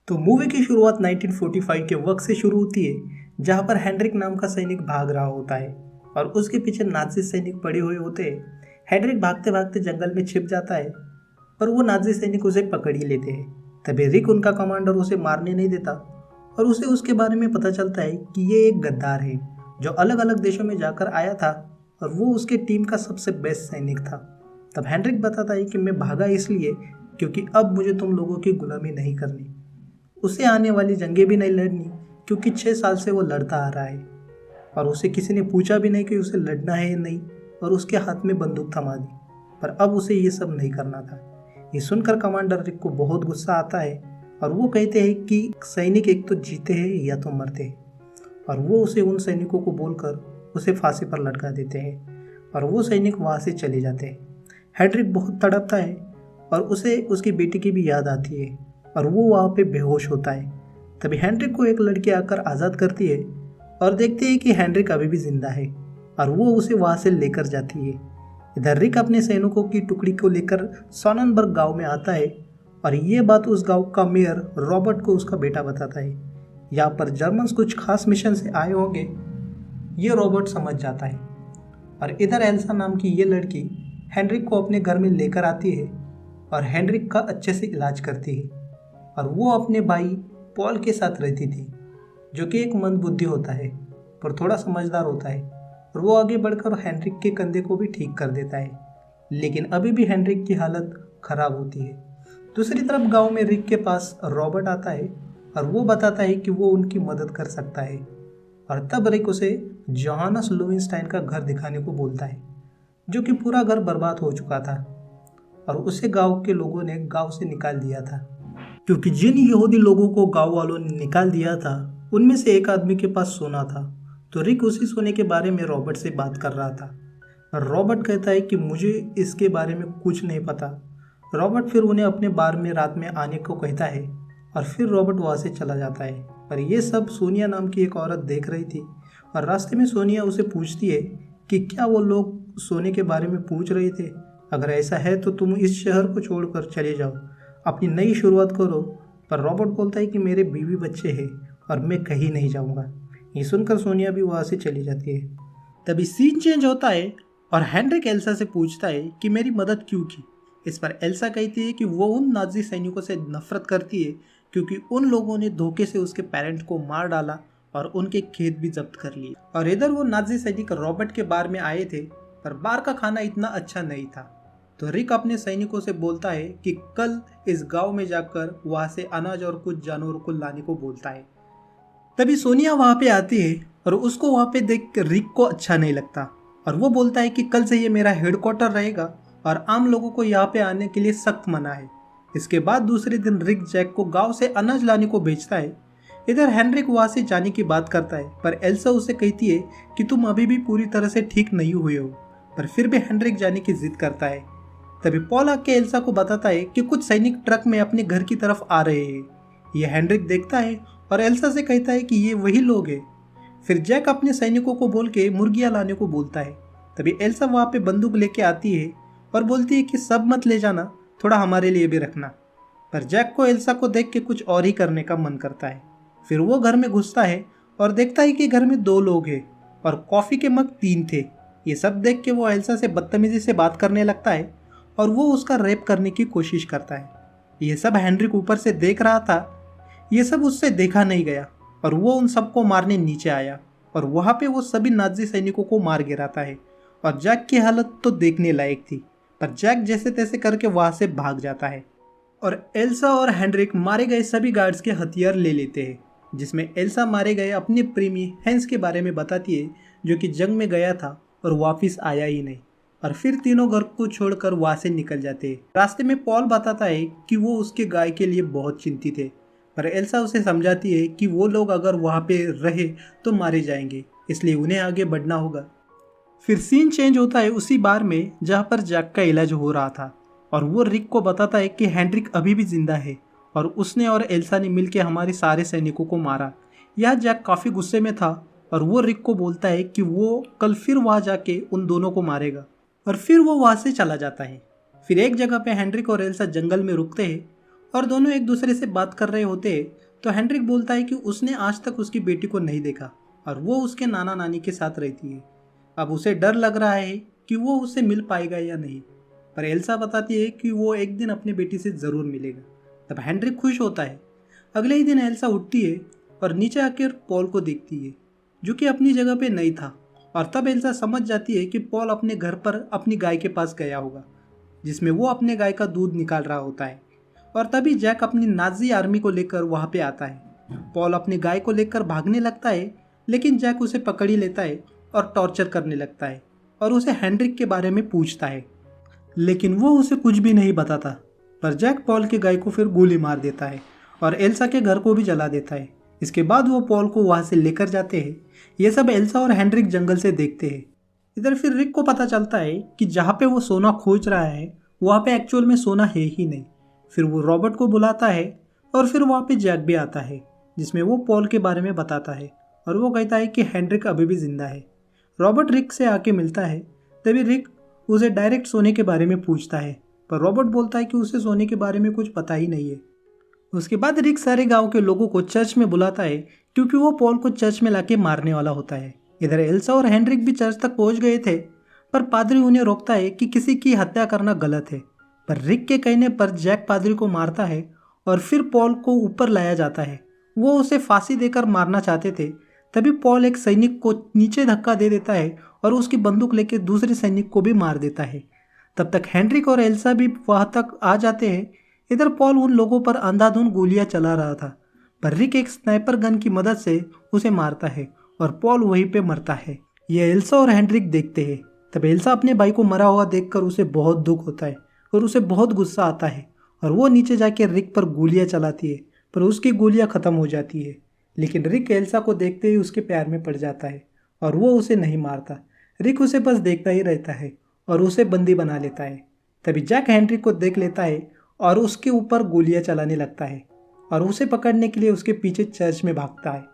तो मूवी की शुरुआत 1945 के वक्त से शुरू होती है, जहां पर हेनरिक नाम का सैनिक भाग रहा होता है और उसके पीछे नाजी सैनिक पड़े हुए होते हैं। हेनरिक भागते भागते जंगल में छिप जाता है, पर वो नाजी सैनिक उसे पकड़ ही लेते हैं। तभी रिक, उनका कमांडर, उसे मारने नहीं देता और उसे उसके बारे में पता चलता है कि ये एक गद्दार है जो अलग अलग देशों में जाकर आया था और वो उसके टीम का सबसे बेस्ट सैनिक था। तब हेनरिक बताता है कि मैं भागा इसलिए क्योंकि अब मुझे तुम लोगों की गुलामी नहीं करनी, उसे आने वाली जंगें भी नहीं लड़नी, क्योंकि 6 साल से वो लड़ता आ रहा है और उसे किसी ने पूछा भी नहीं कि उसे लड़ना है या नहीं, और उसके हाथ में बंदूक थमा दी। पर अब उसे ये सब नहीं करना था। ये सुनकर कमांडर रिक को बहुत गुस्सा आता है और वो कहते हैं कि सैनिक एक तो जीते हैं या तो मरते हैं, और वो उसे उन सैनिकों को बोलकर उसे फांसी पर लटका देते हैं और वो सैनिक वहाँ से चले जाते हैं। हेनरिक बहुत तड़पता है और उसे उसकी बेटी की भी याद आती है और वो वहाँ पे बेहोश होता है। तभी हेनरिक को एक लड़की आकर आज़ाद करती है और देखते हैं कि हेनरिक अभी भी जिंदा है और वो उसे वहाँ से लेकर जाती है। इधर रिक अपने सैनिकों की टुकड़ी को लेकर सोननबर्ग गांव में आता है और ये बात उस गांव का मेयर रॉबर्ट को उसका बेटा बताता है। यहाँ पर जर्मन्स कुछ खास मिशन से आए होंगे, ये रॉबर्ट समझ जाता है। और इधर एल्सा नाम की ये लड़की हेनरिक को अपने घर में लेकर आती है और हेनरिक का अच्छे से इलाज करती है। और वो अपने भाई पॉल के साथ रहती थी, जो कि एक मंदबुद्धि होता है पर थोड़ा समझदार होता है, और वो आगे बढ़कर हेनरिक के कंधे को भी ठीक कर देता है। लेकिन अभी भी हेनरिक की हालत खराब होती है। दूसरी तरफ गांव में रिक के पास रॉबर्ट आता है और वो बताता है कि वो उनकी मदद कर सकता है, और तब रिक उसे जोहानस लुविनस्टाइन का घर दिखाने को बोलता है, जो कि पूरा घर बर्बाद हो चुका था और उसे गांव के लोगों ने गांव से निकाल दिया था। क्योंकि जिन यहूदी लोगों को गांव वालों ने निकाल दिया था, उनमें से एक आदमी के पास सोना था। तो रिक उसी सोने के बारे में रॉबर्ट से बात कर रहा था और रॉबर्ट कहता है कि मुझे इसके बारे में कुछ नहीं पता। रॉबर्ट फिर उन्हें अपने बार में रात में आने को कहता है और फिर रॉबर्ट वहाँ से चला जाता है। पर यह सब सोनिया नाम की एक औरत देख रही थी और रास्ते में सोनिया उसे पूछती है कि क्या वो लोग सोने के बारे में पूछ रहे थे। अगर ऐसा है तो तुम इस शहर को छोड़कर चले जाओ, अपनी नई शुरुआत करो। पर रॉबर्ट बोलता है कि मेरे बीवी बच्चे हैं और मैं कहीं नहीं जाऊंगा। ये सुनकर सोनिया भी वहाँ से चली जाती है। तभी सीन चेंज होता है और हेनरिक एल्सा से पूछता है कि मेरी मदद क्यों की। इस पर एल्सा कहती है कि वो उन नाजी सैनिकों से नफरत करती है क्योंकि उन लोगों ने धोखे से उसके पेरेंट को मार डाला और उनके खेत भी जब्त कर लिए। और इधर वो नाजी सैनिक रॉबर्ट के बार में आए थे, पर बार का खाना इतना अच्छा नहीं था। तो रिक अपने सैनिकों से बोलता है कि कल इस गांव में जाकर वहां से अनाज और कुछ जानवरों को लाने को बोलता है। तभी सोनिया वहां पे आती है और उसको वहां पे देख कर रिक को अच्छा नहीं लगता और वो बोलता है कि कल से ये मेरा हेडक्वार्टर रहेगा और आम लोगों को यहाँ पे आने के लिए सख्त मना है। इसके बाद दूसरे दिन रिक जैक को गांव से अनाज लाने को भेजता है। इधर हेनरिक वहां से जाने की बात करता है, पर एल्सा उसे कहती है कि तुम अभी भी पूरी तरह से ठीक नहीं हुए हो, पर फिर भी हेनरिक जाने की जिद करता है। तभी पॉल आके एल्सा को बताता है कि कुछ सैनिक ट्रक में अपने घर की तरफ आ रहे हैं। यह हेनरिक देखता है और एल्सा से कहता है कि ये वही लोग हैं। फिर जैक अपने सैनिकों को बोल के मुर्गियां लाने को बोलता है। तभी एल्सा वहाँ पे बंदूक लेके आती है और बोलती है कि सब मत ले जाना, थोड़ा हमारे लिए भी रखना। पर जैक को एल्सा को देख के कुछ और ही करने का मन करता है। फिर वो घर में घुसता है और देखता है कि घर में 2 लोग हैं और कॉफ़ी के मग 3 थे। ये सब देख के वो एल्सा से बदतमीजी से बात करने लगता है और वो उसका रेप करने की कोशिश करता है। ये सब हेनरिक ऊपर से देख रहा था। ये सब उससे देखा नहीं गया और वो उन सबको मारने नीचे आया और वहाँ पे वो सभी नाजी सैनिकों को मार गिराता है। और जैक की हालत तो देखने लायक थी, पर जैक जैसे तैसे करके वहाँ से भाग जाता है और एल्सा और हेनरिक मारे गए सभी गार्ड्स के हथियार ले लेते हैं, जिसमें एल्सा मारे गए अपने प्रेमी हैंस के बारे में बताती है, जो कि जंग में गया था और वापस आया ही नहीं। और फिर तीनों घर को छोड़कर वहाँ से निकल जाते हैं। रास्ते में पॉल बताता है कि वो उसके गाय के लिए बहुत चिंतित है, पर एल्सा उसे समझाती है कि वो लोग अगर वहाँ पे रहे तो मारे जाएंगे, इसलिए उन्हें आगे बढ़ना होगा। फिर सीन चेंज होता है उसी बार में जहाँ पर जैक का इलाज हो रहा था और वो रिक को बताता है कि हेनरिक अभी भी जिंदा है और उसने और एल्सा ने मिलकर हमारे सारे सैनिकों को मारा। यह जैक काफ़ी गुस्से में था और वो रिक को बोलता है कि वो कल फिर वहाँ जाके उन दोनों को मारेगा, और फिर वो वहाँ से चला जाता है। फिर एक जगह पे हेनरिक और एल्सा जंगल में रुकते हैं और दोनों एक दूसरे से बात कर रहे होते तो हेनरिक बोलता है कि उसने आज तक उसकी बेटी को नहीं देखा और वो उसके नाना नानी के साथ रहती है। अब उसे डर लग रहा है कि वो उससे मिल पाएगा या नहीं, पर एल्सा बताती है कि वो एक दिन अपनी बेटी से ज़रूर मिलेगा। तब हेनरिक खुश होता है। अगले ही दिन एल्सा उठती है और नीचे आकर पॉल को देखती है, जो कि अपनी जगह पे नहीं था। और तब एल्सा समझ जाती है कि पॉल अपने घर पर अपनी गाय के पास गया होगा, जिसमें वो अपने गाय का दूध निकाल रहा होता है। और तभी जैक अपनी नाजी आर्मी को लेकर वहाँ पे आता है। पॉल अपनी गाय को लेकर भागने लगता है, लेकिन जैक उसे पकड़ ही लेता है और टॉर्चर करने लगता है और उसे हेनरिक के बारे में पूछता है, लेकिन वो उसे कुछ भी नहीं बताता। पर जैक पॉल के गाय को फिर गोली मार देता है और एल्सा के घर को भी जला देता है। इसके बाद वो पॉल को वहाँ से लेकर जाते हैं। ये सब एल्सा और हेनरिक जंगल से देखते हैं। इधर फिर रिक को पता चलता है कि जहाँ पे वो सोना खोज रहा है वहाँ पे एक्चुअल में सोना है ही नहीं। फिर वो रॉबर्ट को बुलाता है और फिर वहाँ पे जैक भी आता है, जिसमें वो पॉल के बारे में बताता है और वो कहता है कि हेनरिक अभी भी जिंदा है। रॉबर्ट रिक से आके मिलता है। तभी रिक उसे डायरेक्ट सोने के बारे में पूछता है, पर रॉबर्ट बोलता है कि उसे सोने के बारे में कुछ पता ही नहीं है। उसके बाद रिक सारे गांव के लोगों को चर्च में बुलाता है, क्योंकि वो पॉल को चर्च में लाके मारने वाला होता है। इधर एल्सा और हेनरिक भी चर्च तक पहुंच गए थे, पर पादरी उन्हें रोकता है कि किसी की हत्या करना गलत है। पर रिक के कहने पर जैक पादरी को मारता है और फिर पॉल को ऊपर लाया जाता है। वो उसे फांसी देकर मारना चाहते थे। तभी पॉल एक सैनिक को नीचे धक्का दे देता है और उसकी बंदूक लेकर दूसरे सैनिक को भी मार देता है। तब तक हेनरिक और एल्सा भी वहाँ तक आ जाते हैं। इधर पॉल उन लोगों पर अंधाधुंध गोलियां चला रहा था, पर रिक एक स्नाइपर गन की मदद से उसे मारता है और पॉल वहीं पे मरता है। ये एल्सा और हेनरिक देखते हैं। तब एल्सा अपने भाई को मरा हुआ देखकर उसे बहुत दुख होता है और उसे बहुत गुस्सा आता है और वो नीचे जाके रिक पर गोलियां चलाती है, पर उसकी गोलियां खत्म हो जाती है। लेकिन रिक एल्सा को देखते ही उसके प्यार में पड़ जाता है और वो उसे नहीं मारता। रिक उसे बस देखता ही रहता है और उसे बंदी बना लेता है। तभी जैक हेनरिक को देख लेता है और उसके ऊपर गोलियां चलाने लगता है और उसे पकड़ने के लिए उसके पीछे चर्च में भागता है,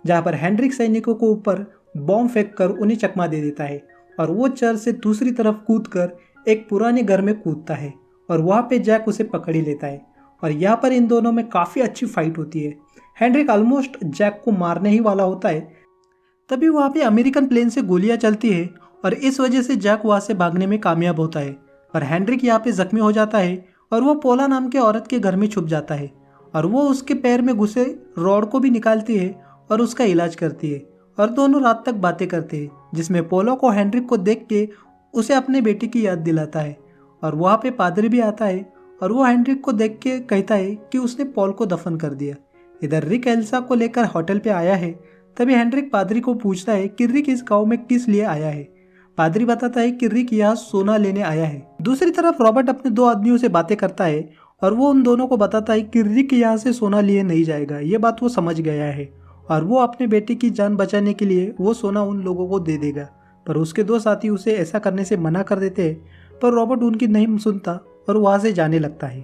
जहाँ पर हेनरिक सैनिकों को ऊपर बॉम्ब फेंक कर उन्हें चकमा दे देता है और वो चर्च से दूसरी तरफ कूदकर एक पुराने घर में कूदता है और वहाँ पे जैक उसे पकड़ ही लेता है। और यहाँ पर इन दोनों में काफ़ी अच्छी फाइट होती है। हेनरिक ऑलमोस्ट जैक को मारने ही वाला होता है। तभी वहाँ पे अमेरिकन प्लेन से गोलियां चलती है और इस वजह से जैक वहाँ से भागने में कामयाब होता है। पर हेनरिक यहाँ पे जख्मी हो जाता है और वो पोला नाम के औरत के घर में छुप जाता है और वो उसके पैर में घुसे रॉड को भी निकालती है और उसका इलाज करती है। और दोनों रात तक बातें करते हैं, जिसमें पोलो को हेनरिक को देख के उसे अपने बेटे की याद दिलाता है। और वहाँ पे पादरी भी आता है और वो हेनरिक को देख के कहता है कि उसने पॉल को दफन कर दिया। इधर रिक एल्सा को लेकर होटल पे आया है। तभी हेनरिक पादरी को पूछता है कि रिक इस गांव में किस लिए आया है। पादरी बताता है कि रिक यहाँ सोना लेने आया है। दूसरी तरफ रॉबर्ट अपने दो आदमियों से बातें करता है और वो उन दोनों को बताता है कि रिक यहाँ से सोना लिए नहीं जाएगा। ये बात वो समझ गया है और वो अपने बेटे की जान बचाने के लिए वो सोना उन लोगों को दे देगा। पर उसके दो साथी उसे ऐसा करने से मना कर देते हैं, पर रॉबर्ट उनकी नहीं सुनता और वहाँ से जाने लगता है।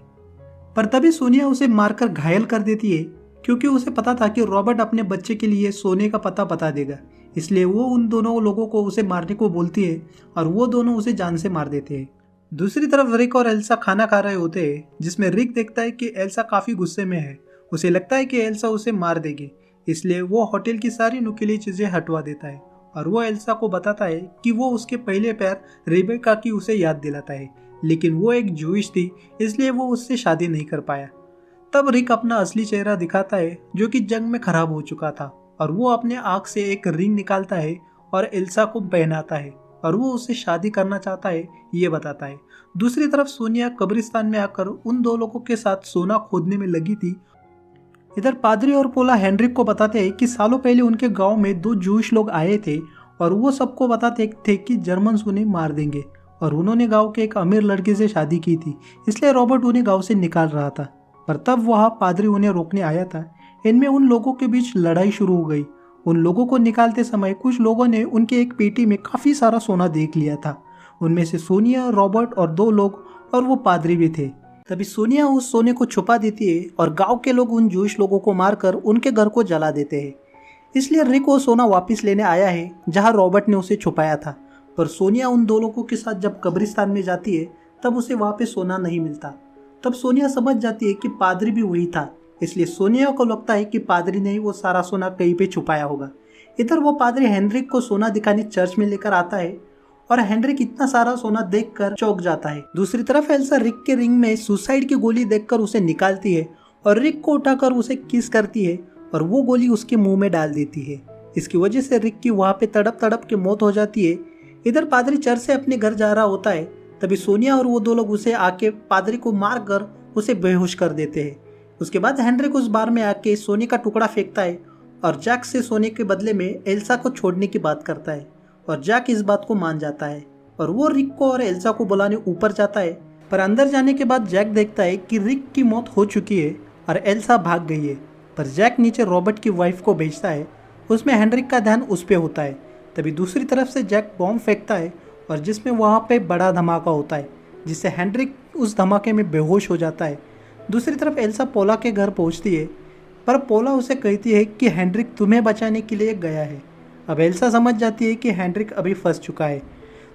पर तभी सोनिया उसे मारकर घायल कर देती है, क्योंकि उसे पता था कि रॉबर्ट अपने बच्चे के लिए सोने का पता बता देगा। इसलिए वो उन दोनों लोगों को उसे मारने को बोलती है और वो दोनों उसे जान से मार देते हैं। दूसरी तरफ रिक और एल्सा खाना खा रहे होते हैं, जिसमें रिक देखता है कि एल्सा काफ़ी गुस्से में है। उसे लगता है कि एल्सा उसे मार देगी, इसलिए वो होटल की सारी नुकीली चीज़ें हटवा देता है और वो एल्सा को बताता है कि वो उसके पहले प्यार रेबेका की उसे याद दिलाता है, लेकिन वो एक जूइश थी, इसलिए वो उससे शादी नहीं कर पाया। तब रिक अपना असली चेहरा दिखाता है, जो कि जंग में खराब हो चुका था, और वो अपने आँख से एक रिंग निकालता है और एल्सा को पहनाता है और वो उससे शादी करना चाहता है, ये बताता है। दूसरी तरफ सोनिया कब्रिस्तान में आकर उन दो लोगों के साथ सोना खोदने में लगी थी। इधर पादरी और पोला हेनरिक को बताते हैं कि सालों पहले उनके गांव में दो जूश लोग आए थे और वो सबको बताते थे कि जर्मन उन्हें मार देंगे, और उन्होंने गांव के एक अमीर लड़के से शादी की थी, इसलिए रॉबर्ट उन्हें गांव से निकाल रहा था। पर तब वहाँ पादरी उन्हें रोकने आया था। इनमें उन लोगों के बीच लड़ाई शुरू हो गई। उन लोगों को निकालते समय कुछ लोगों ने उनके एक पेटी में काफ़ी सारा सोना देख लिया था। उनमें से सोनिया, रॉबर्ट और दो लोग और वो पादरी भी थे। तभी सोनिया उस सोने को छुपा देती है और गांव के लोग उन जूश लोगों को मारकर उनके घर को जला देते हैं। इसलिए रिक वो सोना वापस लेने आया है जहां रॉबर्ट ने उसे छुपाया था। पर सोनिया उन दो लोगों के साथ जब कब्रिस्तान में जाती है तब उसे वहाँ पे सोना नहीं मिलता। तब सोनिया समझ जाती है कि पादरी भी वही था, इसलिए सोनिया को लगता है कि पादरी ने ही वो सारा सोना कहीं पे छुपाया होगा। इधर वो पादरी हेनरिक को सोना दिखाने चर्च में लेकर आता है और हेनरिक इतना सारा सोना देखकर चौंक जाता है। दूसरी तरफ एल्सा रिक के रिंग में सुसाइड की गोली देखकर उसे निकालती है और रिक को उठाकर उसे किस करती है और वो गोली उसके मुंह में डाल देती है। इसकी वजह से रिक की वहाँ पे तड़प तड़प के मौत हो जाती है। इधर पादरी चर्च से अपने घर जा रहा होता है, तभी सोनिया और वो दो लोग उसे आके पादरी को मार कर उसे बेहोश कर देते हैं। उसके बाद हेनरिक उस बार में आके सोने का टुकड़ा फेंकता है और जैक से सोने के बदले में एल्सा को छोड़ने की बात करता है और जैक इस बात को मान जाता है और वो रिक को और एल्सा को बुलाने ऊपर जाता है। पर अंदर जाने के बाद जैक देखता है कि रिक की मौत हो चुकी है और एल्सा भाग गई है। पर जैक नीचे रॉबर्ट की वाइफ को भेजता है, उसमें हेनरिक का ध्यान उस पर होता है। तभी दूसरी तरफ से जैक बॉम्ब फेंकता है और जिसमें वहाँ पे बड़ा धमाका होता है, जिससे हेनरिक उस धमाके में बेहोश हो जाता है। दूसरी तरफ एल्सा पोला के घर पहुँचती है, पर पोला उसे कहती है कि हेनरिक तुम्हें बचाने के लिए गया है। अब एल्सा समझ जाती है कि हेनरिक अभी फंस चुका है,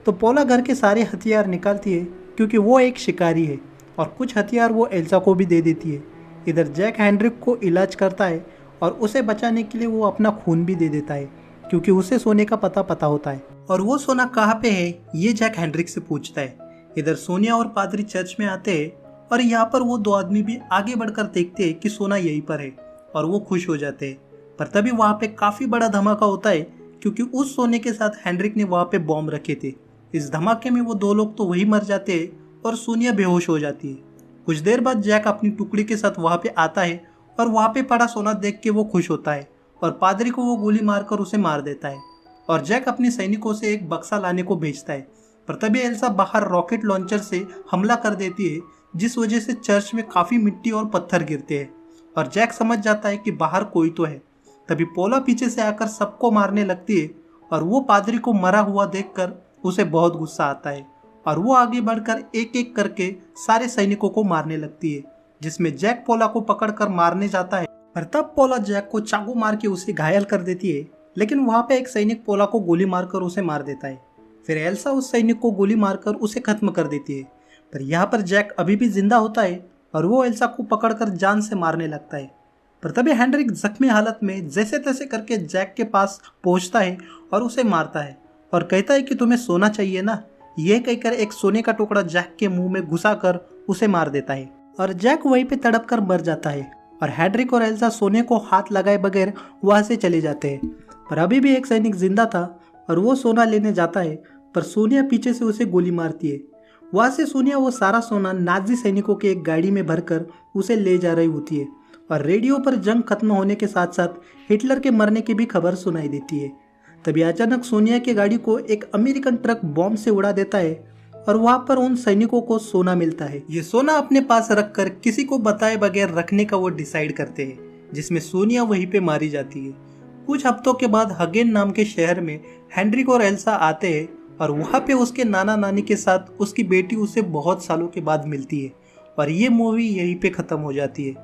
तो पोला घर के सारे हथियार निकालती है क्योंकि वो एक शिकारी है और कुछ हथियार वो एल्सा को भी दे देती है। इधर जैक हेनरिक को इलाज करता है और उसे बचाने के लिए वो अपना खून भी दे देता है क्योंकि उसे सोने का पता होता है और वो सोना कहाँ पे है ये जैक हेनरिक से पूछता है। इधर सोनिया और पादरी चर्च में आते हैं और यहाँ पर वो दो आदमी भी आगे बढ़कर देखते हैं कि सोना यहीं पर है और वो खुश हो जाते हैं। पर तभी वहाँ पे काफ़ी बड़ा धमाका होता है क्योंकि उस सोने के साथ हेनरिक ने वहाँ पे बॉम्ब रखे थे। इस धमाके में वो दो लोग तो वही मर जाते हैं और सोनिया बेहोश हो जाती है। कुछ देर बाद जैक अपनी टुकड़ी के साथ वहाँ पे आता है और वहाँ पे पड़ा सोना देख के वो खुश होता है और पादरी को वो गोली मारकर उसे मार देता है और जैक अपने सैनिकों से एक बक्सा लाने को भेजता है। पर तभी एल्सा बाहर रॉकेट लॉन्चर से हमला कर देती है, जिस वजह से चर्च में काफ़ी मिट्टी और पत्थर गिरते हैं और जैक समझ जाता है कि बाहर कोई तो है। तभी पोला पीछे से आकर सबको मारने लगती है और वो पादरी को मरा हुआ देखकर उसे बहुत गुस्सा आता है और वो आगे बढ़कर एक एक करके सारे सैनिकों को मारने लगती है, जिसमें जैक पोला को पकड़कर मारने जाता है। पर तब पोला जैक को चाकू मार के उसे घायल कर देती है, लेकिन वहाँ पे एक सैनिक पोला को गोली मारकर उसे मार देता है। फिर एल्सा उस सैनिक को गोली मारकर उसे खत्म कर देती है। पर यहाँ पर जैक अभी भी जिंदा होता है और वो एल्सा को पकड़कर जान से मारने लगता है। पर तभी हेनरिक जख्मी हालत में जैसे तैसे करके जैक के पास पहुंचता है और उसे मारता है और कहता है कि तुम्हें सोना चाहिए ना। यह कहकर एक सोने का टुकड़ा जैक के मुंह में घुसाकर उसे मार देता है और जैक वहीं पे तड़प कर मर जाता है और हेनरिक और एल्सा सोने को हाथ लगाए बगैर वहां से चले जाते हैं। पर अभी भी एक सैनिक जिंदा था और वो सोना लेने जाता है, पर सोनिया पीछे से उसे गोली मारती है। वहां से सोनिया वो सारा सोना नाजी सैनिकों के एक गाड़ी में भरकर उसे ले जा रही होती है और रेडियो पर जंग खत्म होने के साथ साथ हिटलर के मरने की भी खबर सुनाई देती है। तभी अचानक सोनिया की गाड़ी को एक अमेरिकन ट्रक बॉम्ब से उड़ा देता है और वहां पर उन सैनिकों को सोना मिलता है। ये सोना अपने पास रखकर किसी को बताए बगैर रखने का वो डिसाइड करते हैं, जिसमें सोनिया वहीं पे मारी जाती है। कुछ हफ्तों के बाद हगेन नाम के शहर में हेनरिक और एल्सा आते हैं और वहाँ पे उसके नाना नानी के साथ उसकी बेटी उसे बहुत सालों के बाद मिलती है और ये मूवी यहीं पे ख़त्म हो जाती है।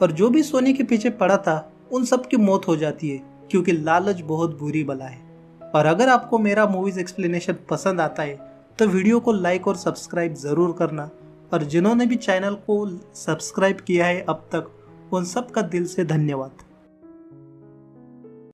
और जो भी सोने के पीछे पड़ा था उन सब की मौत हो जाती है, क्योंकि लालच बहुत बुरी बला है। और अगर आपको मेरा मूवीज़ एक्सप्लेनेशन पसंद आता है तो वीडियो को लाइक और सब्सक्राइब ज़रूर करना, और जिन्होंने भी चैनल को सब्सक्राइब किया है अब तक उन सब का दिल से धन्यवाद।